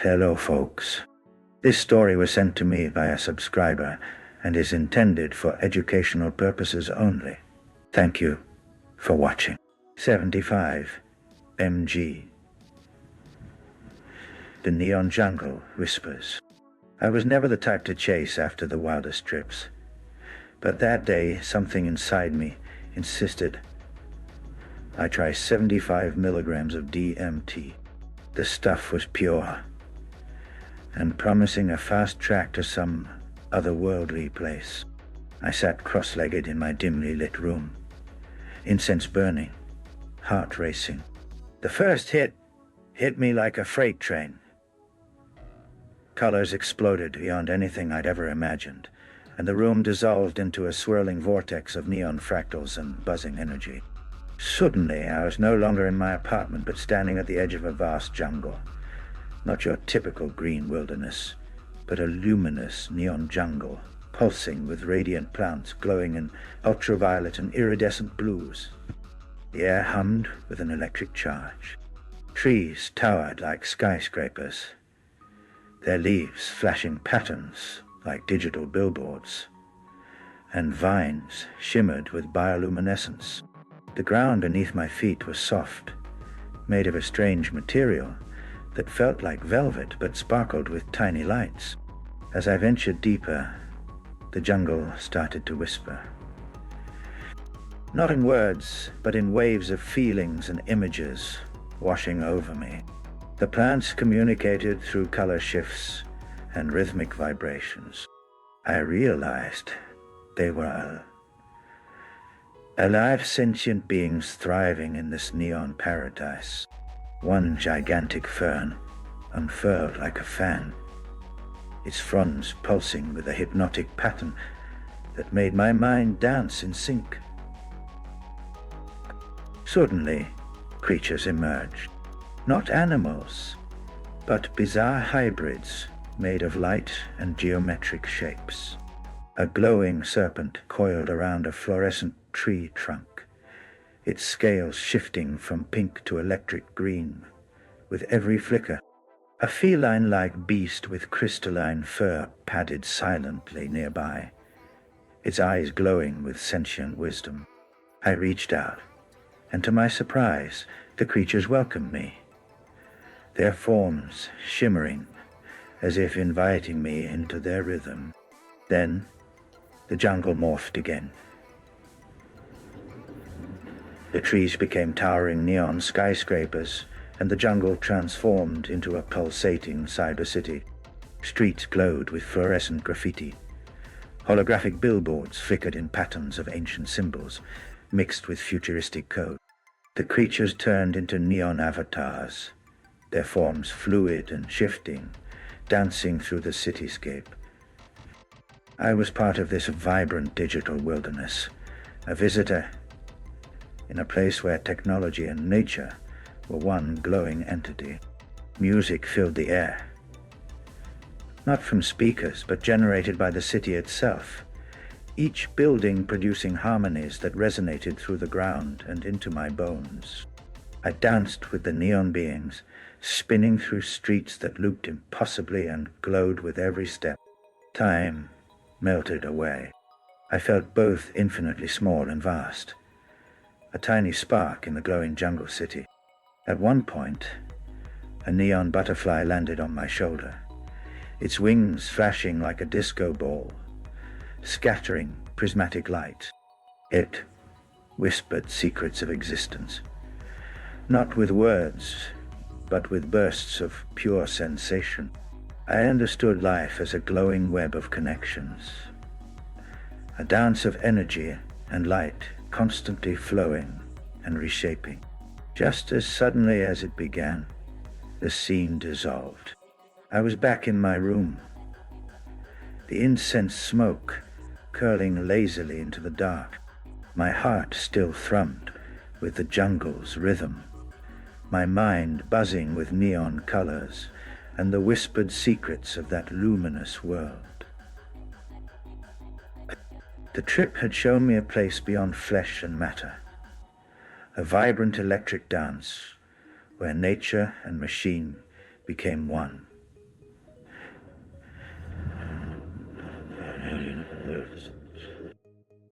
Hello, folks. This story was sent to me by a subscriber and is intended for educational purposes only. Thank you for watching. 75 MG. The Neon Jungle Whispers. I was never the type to chase after the wildest trips, but that day something inside me insisted I try 75 milligrams of DMT. The stuff was pure and promising a fast track to some otherworldly place. I sat cross-legged in my dimly lit room, incense burning, heart racing. The first hit me like a freight train. Colors exploded beyond anything I'd ever imagined, and the room dissolved into a swirling vortex of neon fractals and buzzing energy. Suddenly, I was no longer in my apartment, but standing at the edge of a vast jungle. Not your typical green wilderness, but a luminous neon jungle, pulsing with radiant plants glowing in ultraviolet and iridescent blues. The air hummed with an electric charge. Trees towered like skyscrapers, their leaves flashing patterns like digital billboards, and vines shimmered with bioluminescence. The ground beneath my feet was soft, made of a strange material that felt like velvet but sparkled with tiny lights. As I ventured deeper, the jungle started to whisper. Not in words, but in waves of feelings and images washing over me. The plants communicated through color shifts and rhythmic vibrations. I realized they were alive sentient beings thriving in this neon paradise. One gigantic fern unfurled like a fan, its fronds pulsing with a hypnotic pattern that made my mind dance in sync. Suddenly, creatures emerged. Not animals, but bizarre hybrids made of light and geometric shapes. A glowing serpent coiled around a fluorescent tree trunk, its scales shifting from pink to electric green with every flicker. A feline-like beast with crystalline fur padded silently nearby, its eyes glowing with sentient wisdom. I reached out, and to my surprise, the creatures welcomed me, their forms shimmering as if inviting me into their rhythm. Then, the jungle morphed again. The trees became towering neon skyscrapers, and the jungle transformed into a pulsating cyber city. Streets glowed with fluorescent graffiti. Holographic billboards flickered in patterns of ancient symbols, mixed with futuristic code. The creatures turned into neon avatars, their forms fluid and shifting, dancing through the cityscape. I was part of this vibrant digital wilderness, a visitor in a place where technology and nature were one glowing entity. Music filled the air, not from speakers, but generated by the city itself, each building producing harmonies that resonated through the ground and into my bones. I danced with the neon beings, spinning through streets that looped impossibly and glowed with every step. Time melted away. I felt both infinitely small and vast, a tiny spark in the glowing jungle city. At one point, a neon butterfly landed on my shoulder, its wings flashing like a disco ball, scattering prismatic light. It whispered secrets of existence, not with words, but with bursts of pure sensation. I understood life as a glowing web of connections, a dance of energy and light constantly flowing and reshaping. Just as suddenly as it began, the scene dissolved. I was back in my room, the incense smoke curling lazily into the dark. My heart still thrummed with the jungle's rhythm, my mind buzzing with neon colors and the whispered secrets of that luminous world. The trip had shown me a place beyond flesh and matter, a vibrant electric dance where nature and machine became one.